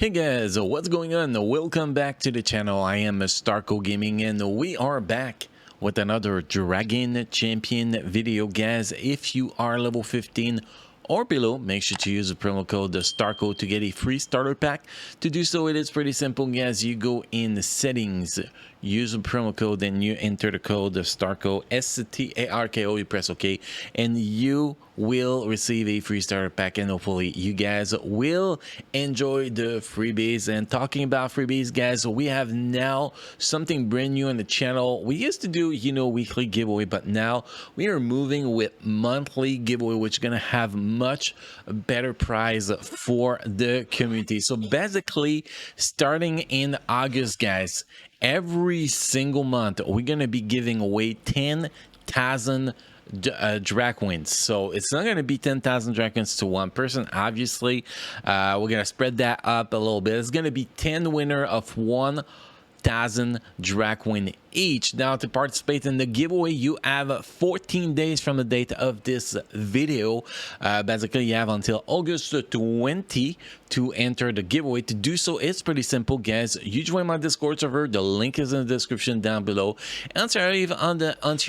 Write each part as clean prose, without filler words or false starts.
Hey guys, what's going on? Welcome back to the channel. I am Starco Gaming and we are back with another Dragon Champion video, guys. If you are level 15 or below, make sure to use the promo code STARCO to get a free starter pack. To do so, it is pretty simple, guys. You go in the settings, use the promo code, and you enter the code STARCO, STARKO, you press OK, and you will receive a free starter pack, and hopefully you guys will enjoy the freebies. And talking about freebies, guys, we have now something brand new on the channel. We used to do, weekly giveaway, but now we are moving with monthly giveaway, which is gonna have much better prize for the community. So basically, starting in August, guys, every single month we're gonna be giving away 10,000 Dracoins. So it's not going to be 10,000 Dracoins to one person. Obviously, we're going to spread that up a little bit. It's going to be 10 winner of 1,000 Dracoin each. Now, to participate in the giveaway, you have 14 days from the date of this video. Basically, you have until August 20 to enter the giveaway. To do so, it's pretty simple, guys. You join my Discord server. The link is in the description down below. Once you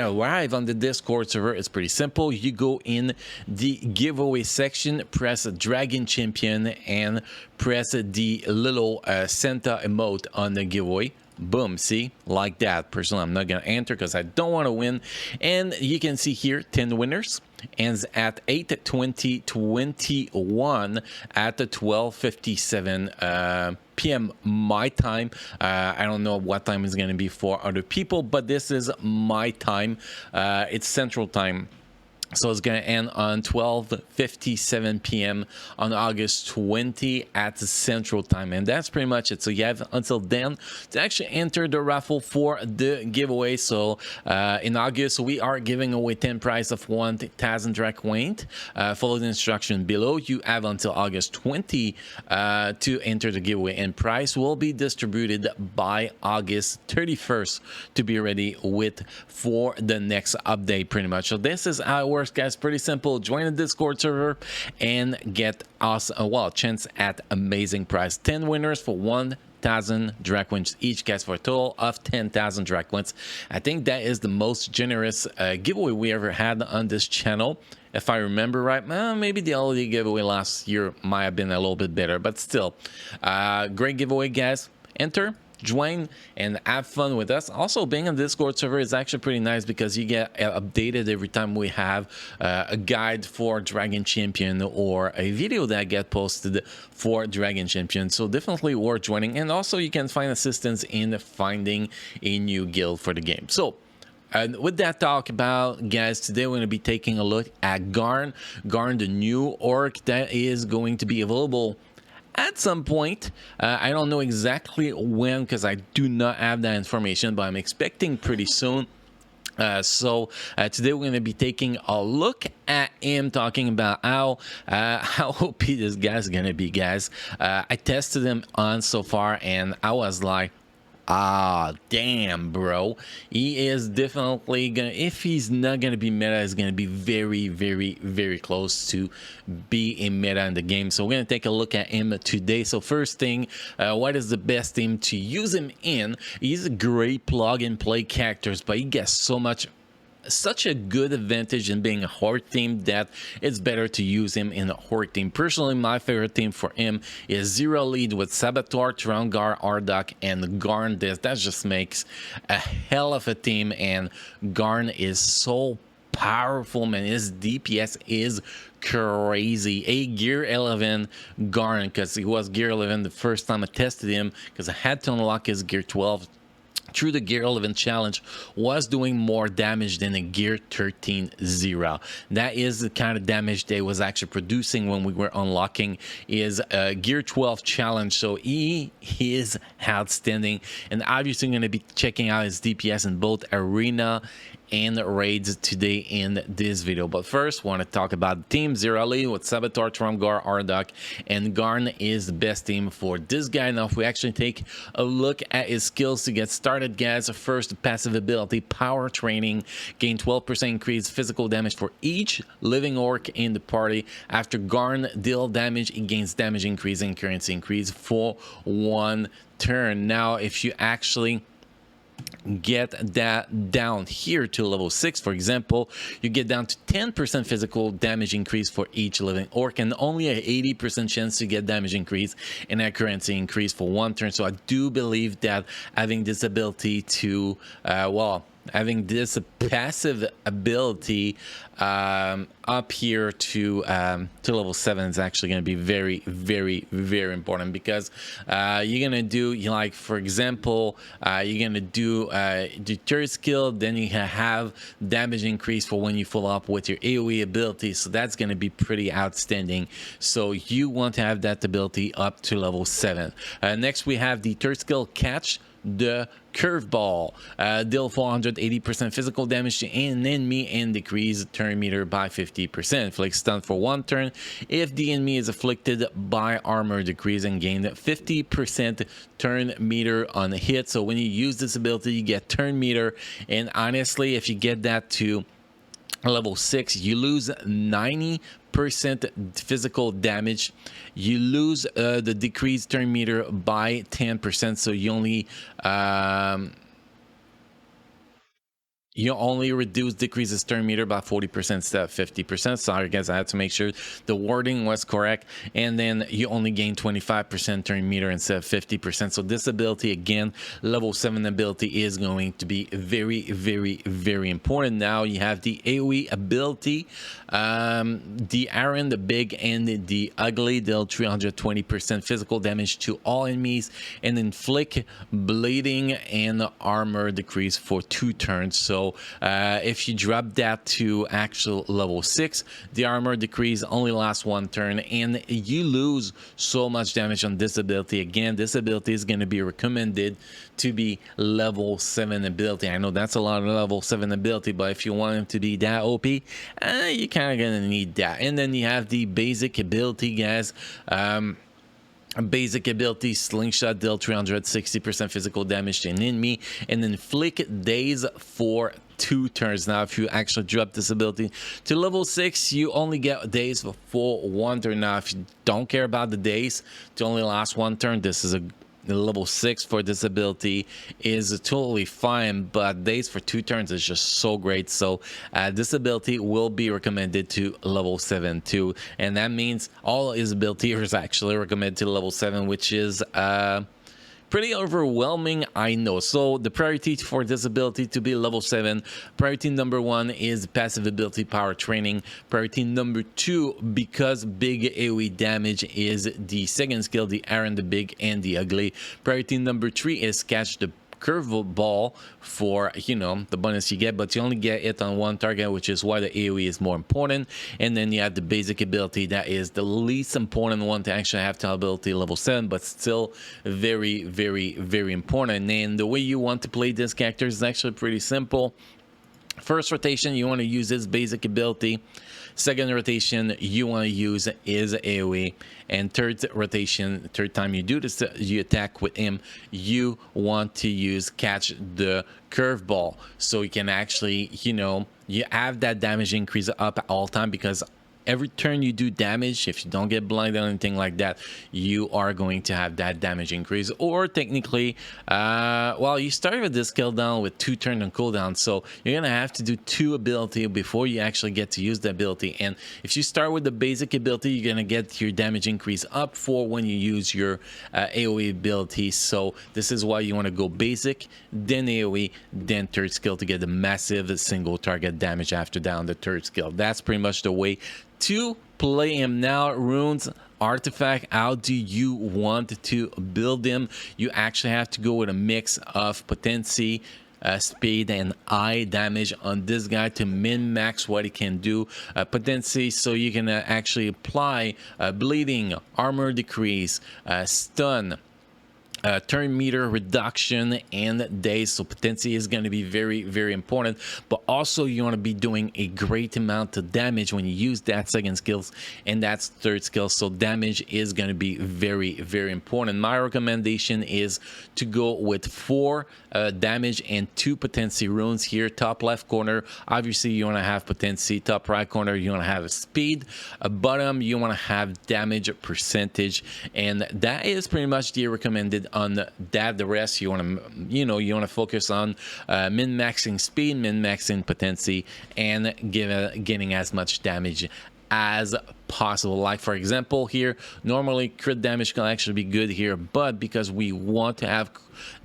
arrive on the Discord server, it's pretty simple. You go in the giveaway section, press Dragon Champion, and press the little Santa emote on the giveaway. Boom, see, like that. Personally, I'm not gonna enter because I don't want to win. And you can see here 10 winners ends at 8/20/21 at 12:57 p.m. my time. I don't know what time is going to be for other people, but this is my time. It's Central Time. So it's going to end on 12:57 p.m. on August 20 at Central Time. And that's pretty much it. So you have until then to actually enter the raffle for the giveaway. So in August, we are giving away 10 prize of 1,000 Dracoins. Follow the instruction below. You have until August 20 to enter the giveaway. And prize will be distributed by August 31st to be ready for the next update, pretty much. So this is how it works, guys. Pretty simple. Join the Discord server and get us a chance at amazing prize. 10 winners for 1,000 Dracoins each, guys, for a total of 10,000 Dracoins. I think that is the most generous giveaway we ever had on this channel. If I remember right, maybe the holiday giveaway last year might have been a little bit better, but still, great giveaway, guys. Enter, join, and have fun with us. Also, being on the Discord server is actually pretty nice because you get updated every time we have a guide for Dragon Champion or a video that get posted for Dragon Champion. So definitely worth joining. And also you can find assistance in finding a new guild for the game. So with that talk about, guys, today we're going to be taking a look at Garn, the new orc that is going to be available at some point. I don't know exactly when because I do not have that information, but I'm expecting pretty soon. So today we're going to be taking a look at him, talking about how OP this guy's going to be, guys. I tested him on so far and I was like, damn, bro, he is definitely gonna, if he's not gonna be meta, is gonna be very, very, very close to be a meta in the game. So we're gonna take a look at him today. So first thing, what is the best team to use him in? He's a great plug and play characters, but he gets such a good advantage in being a horde team that it's better to use him in a horde team. Personally, my favorite team for him is Zero Lead with Saboteur, Trongar, Ardok, and Garn. That just makes a hell of a team, and Garn is so powerful, man. His DPS is crazy. A gear 11 Garn, because he was gear 11 the first time I tested him, because I had to unlock his gear 12 through the gear 11 challenge, was doing more damage than a gear 13 Zero. That is the kind of damage they was actually producing when we were unlocking his gear 12 challenge. So he is outstanding, and obviously I'm going to be checking out his DPS in both arena and raids today in this video. But first, want to talk about Team Zerali with Saboteur, Trumgar, Ardok, and Garn is the best team for this guy. Now, if we actually take a look at his skills to get started, guys, first, passive ability, Power Training, gain 12% increase physical damage for each living orc in the party. After Garn deal damage, it gains damage increase and currency increase for 1 turn. Now, if you actually get that down here to level 6, for example, you get down to 10% physical damage increase for each living orc and only a 80% chance to get damage increase and accuracy increase for 1 turn. So I do believe that having this ability to having this passive ability up here to level 7 is actually going to be very, very, very important, because you're going to do, like, for example, you're going to do the third skill, then you have damage increase for when you follow up with your AoE ability. So that's going to be pretty outstanding. So you want to have that ability up to level 7. Next, we have the third skill, Catch the Curveball. Deal 480% physical damage to an enemy and decrease turn meter by 50%. Inflict stun for 1 turn if the enemy is afflicted by armor decrease, and gain 50% turn meter on a hit. So when you use this ability, you get turn meter, and honestly, if you get that to level 6, you lose 90% physical damage. You lose the decreased turn meter by 10%, so you only reduce decreases turn meter by 40% instead of 50%. Sorry guys, I had to make sure the wording was correct. And then you only gain 25% turn meter instead of 50%. So this ability, again, level 7 ability, is going to be very, very, very important. Now you have the AoE ability, the Aaron, the Big, and the Ugly. Deal 320% physical damage to all enemies and inflict bleeding and armor decrease for 2 turns. So if you drop that to actual level 6, the armor decrease only lasts 1 turn, and you lose so much damage on this ability. Again, this ability is going to be recommended to be level 7 ability. I know that's a lot of level 7 ability, but if you want him to be that OP, you kind of gonna need that. And then you have the basic ability, guys. Basic ability, Slingshot, deal 360% physical damage to an enemy and inflict daze for 2 turns. Now, if you actually drop this ability to level 6, you only get daze for 1 turn. Now, if you don't care about the daze to only last 1 turn, this is a level 6 for this ability is totally fine, but days for 2 turns is just so great. So this ability will be recommended to level 7 too, and that means all his ability is actually recommended to level 7, which is pretty overwhelming, I know. So the priority for this ability to be level 7, priority number 1 is passive ability, Power Training. Priority number 2, because big AoE damage, is the second skill, the Aaron, the Big, and the Ugly. Priority number 3 is Catch the Curveball, for, you know, the bonus you get, but you only get it on 1 target, which is why the AoE is more important. And then you have the basic ability, that is the least important one to actually have to ability level 7, but still very, very, very important. And the way you want to play this character is actually pretty simple. First rotation, you want to use this basic ability. Second rotation, you want to use is AoE. And third rotation, third time you do this, you attack with him, you want to use Catch the Curveball. So you can actually, you know, you have that damage increase up at all time, because every turn you do damage, if you don't get blinded or anything like that, you are going to have that damage increase. Or technically, well, you start with this cooldown with 2 turns on cooldown, so you're gonna have to do 2 ability before you actually get to use the ability. And if you start with the basic ability, you're gonna get your damage increase up for when you use your AoE ability. So this is why you want to go basic, then AoE, then third skill to get the massive single target damage after down the third skill. That's pretty much the way to play him. Now, runes, artifact, how do you want to build them? You actually have to go with a mix of potency, speed, and eye damage on this guy to min-max what he can do. Potency, so you can actually apply bleeding, armor decrease, stun, turn meter reduction and days, so potency is going to be very, very important. But also you want to be doing a great amount of damage when you use that second skills and that's third skill, so damage is going to be very, very important. My recommendation is to go with 4 damage and 2 potency runes here. Top left corner, obviously you want to have potency. Top right corner, you want to have a speed. Bottom, you want to have damage percentage, and that is pretty much the recommended on that. The rest you want to, you want to focus on min-maxing speed, min-maxing potency, and getting as much damage as possible. Like for example here, normally crit damage can actually be good here, but because we want to have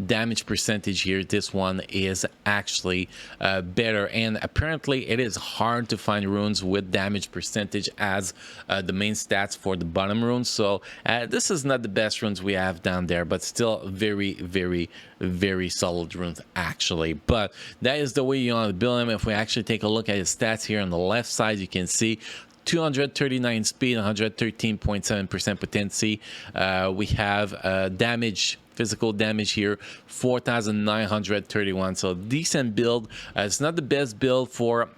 damage percentage here, this one is actually better. And apparently it is hard to find runes with damage percentage as the main stats for the bottom runes, so this is not the best runes we have down there, but still very, very, very solid runes actually. But that is the way you want to build them. If we actually take a look at his stats here on the left side, you can see 239 speed, 113.7% potency. We have damage, physical damage here, 4,931. So decent build. It's not the best build for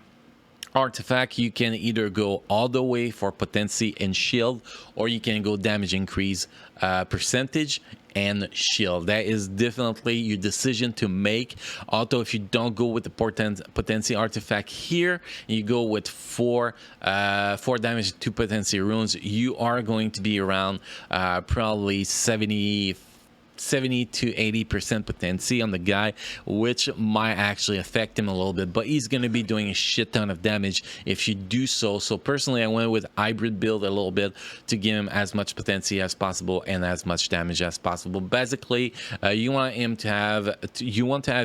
artifact. You can either go all the way for potency and shield, or you can go damage increase percentage and shield. That is definitely your decision to make. Although if you don't go with the potency artifact here, you go with 4 damage, 2 potency runes, you are going to be around probably 70 to 80% potency on the guy, which might actually affect him a little bit, but he's going to be doing a shit ton of damage if you do so. So personally, I went with hybrid build a little bit to give him as much potency as possible and as much damage as possible. Basically, you want him to have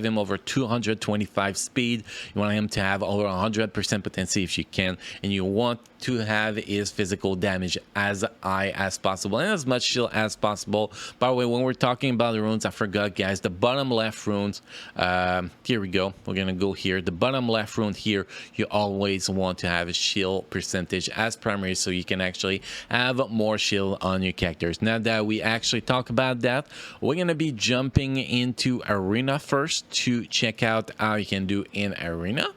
him over 225 speed. You want him to have over 100% potency if you can, and you want to have his physical damage as high as possible and as much shield as possible. By the way, when we're talking about the runes, I forgot, guys, the bottom left runes, here we go, we're gonna go here. The bottom left rune here, you always want to have a shield percentage as primary, so you can actually have more shield on your characters. Now that we actually talk about that, we're gonna be jumping into arena first to check out how you can do in arena.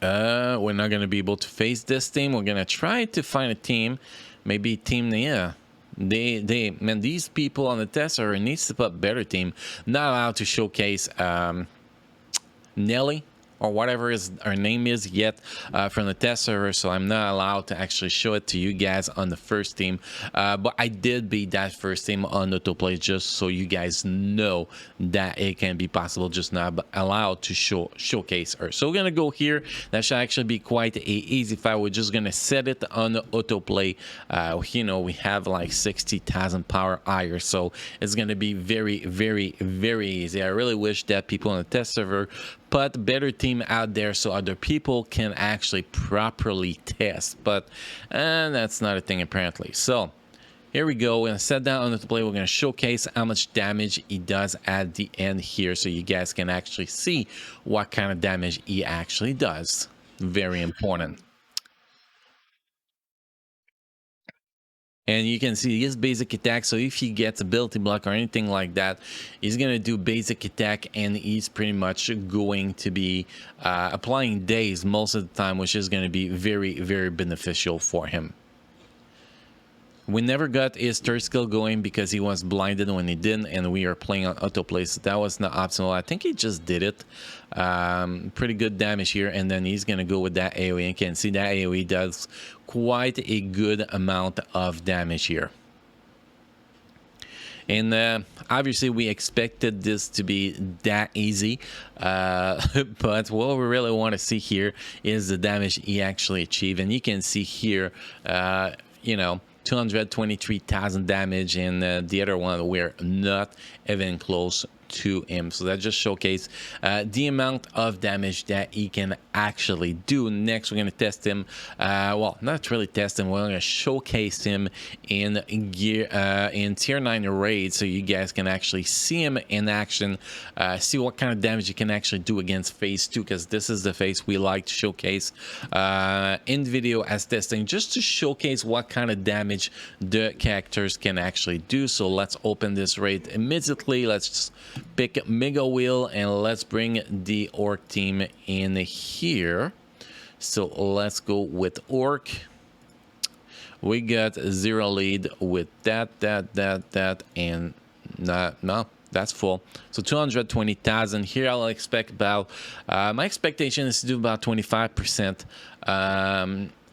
We're not going to be able to face this team. We're going to try to find a team, maybe team, yeah. Man, these people on the test server needs to put better team. Not allowed to showcase Nelly or whatever her name is yet from the test server, so I'm not allowed to actually show it to you guys on the first team, but I did beat that first team on autoplay, just so you guys know that it can be possible, just not allowed to showcase her. So we're gonna go here. That should actually be quite a easy fight. We're just gonna set it on the autoplay. We have like 60,000 power higher, so it's gonna be very, very, very easy. I really wish that people on the test server put better team out there so other people can actually properly test, but that's not a thing apparently. So here we go. We're gonna set that on the play. We're gonna showcase how much damage he does at the end here, so you guys can actually see what kind of damage he actually does. Very important. And you can see his basic attack, so if he gets ability block or anything like that, he's going to do basic attack, and he's pretty much going to be applying daze most of the time, which is going to be very, very beneficial for him. We never got his third skill going because he was blinded when he didn't, and we are playing on autoplay, so that was not optional. I think he just did it. Pretty good damage here, and then he's gonna go with that AoE. You can see that AoE does quite a good amount of damage here. And obviously we expected this to be that easy, but what we really want to see here is the damage he actually achieved. And you can see here, 223,000 damage, and the other one we're not even close to him. So that just showcase the amount of damage that he can actually do. Next, we're going to test him. Well, not really test him. We're going to showcase him in gear in tier 9 raid, so you guys can actually see him in action, see what kind of damage he can actually do against phase 2, because this is the phase we like to showcase in video as testing, just to showcase what kind of damage the characters can actually do. So let's open this raid immediately. Let's just pick Mega Wheel and let's bring the Orc team in here. So let's go with Orc. We got 0 lead with that, and no, that's full. So 220,000 here. I'll expect about my expectation is to do about 25%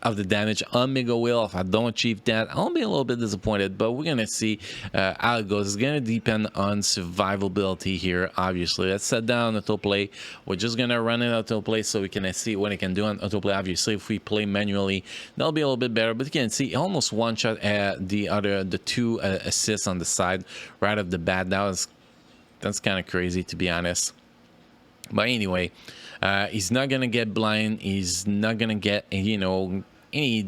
of the damage on Mega Wheel. If I don't achieve that, I'll be a little bit disappointed, but we're gonna see how it goes. It's gonna depend on survivability here, obviously. Let's set down autoplay. We're just gonna run it autoplay so we can see what it can do on autoplay. Obviously, if we play manually, that'll be a little bit better, but you can see almost one shot at the 2 assists on the side right off the bat. That's kind of crazy, to be honest. But anyway, he's not gonna get blind. He's not gonna get, you know, any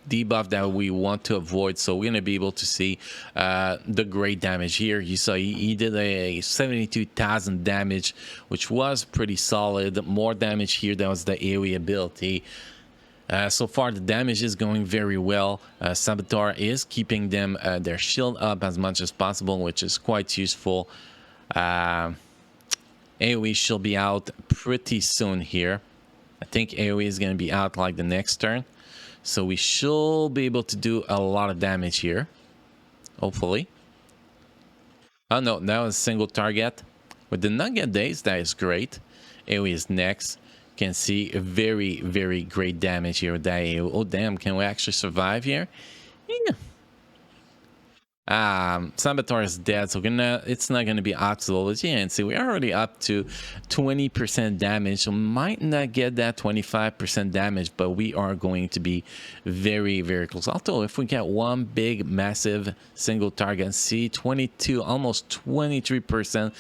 debuff that we want to avoid. So we're gonna be able to see the great damage here. You saw he did a 72,000 damage, which was pretty solid. More damage here. That was the AoE ability. So far the damage is going very well. Saboteur is keeping them their shield up as much as possible, which is quite useful. AoE should be out pretty soon here. I think AoE is going to be out like the next turn. So we should be able to do a lot of damage here. Hopefully. Oh no, that was a single target. We did not get dazed. That is great. AoE is next. You can see a very, very great damage here with that AoE. Oh damn, can we actually survive here? Yeah. Saboteur is dead, so it's not gonna be optimal. But yeah, and see, we're already up to 20% damage, so might not get that 25% damage, but we are going to be very, very close. Although if we get one big massive single target, see 22, almost 23%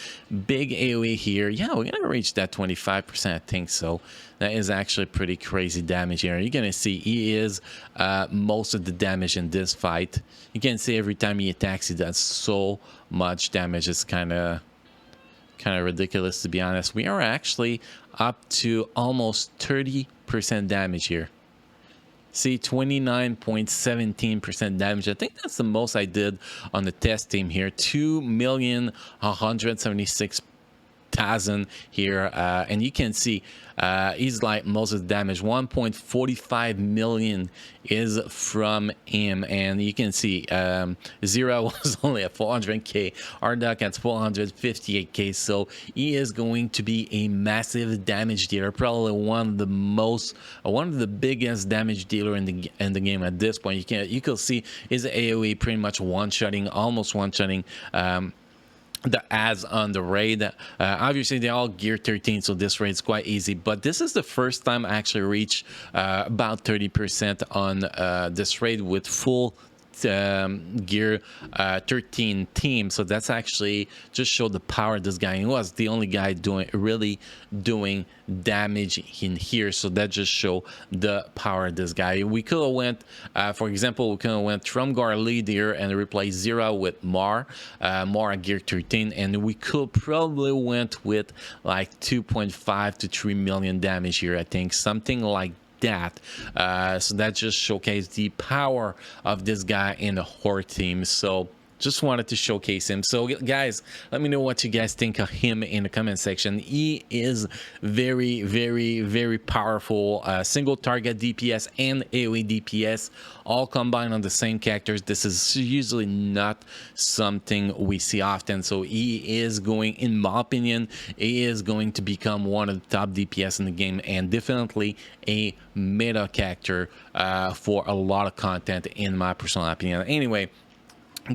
big AoE here, yeah, we're gonna reach that 25%. I think so. That is actually pretty crazy damage here. You're gonna see he is most of the damage in this fight. You can see every time he attacks, he does so much damage. It's kind of ridiculous, to be honest. We are actually up to almost 30% damage here. See, 29.17% damage. I think that's the most I did on the test team here. 2,176,000 here, and you can see he's like most of the damage. 1.45 million is from him, and you can see Zero was only at 400k, Arduck at 458k, so he is going to be a massive damage dealer, probably one of the biggest damage dealer in the game at this point. You can see his AoE pretty much almost one-shotting the ads on the raid. Obviously they're all gear 13, so this raid is quite easy, but this is the first time I actually reached about 30% on this raid with full gear 13 team. So that's actually just showed the power of this guy. He was the only guy really doing damage in here, so that just show the power of this guy. We could have went for example, we could have went Trumgar lead here and replaced Zero with Mar at gear 13, and we could probably went with like 2.5 to 3 million damage here. I think something like that. So that just showcased the power of this guy in the Horde team. So just wanted to showcase him. So guys, let me know what you guys think of him in the comment section. He is very, very, very powerful. Single target DPS and AoE DPS all combined on the same characters. This is usually not something we see often. So he is going, in my opinion, he is going to become one of the top DPS in the game, and definitely a meta character for a lot of content, in my personal opinion. Anyway,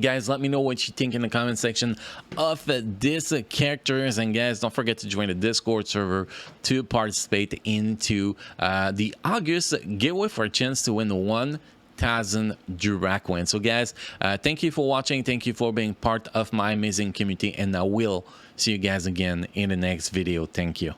guys, let me know what you think in the comment section of this characters, and guys, don't forget to join the Discord server to participate into the August giveaway for a chance to win 3,000 Dracoins. So guys, thank you for watching. Thank you for being part of my amazing community, and I will see you guys again in the next video. Thank you.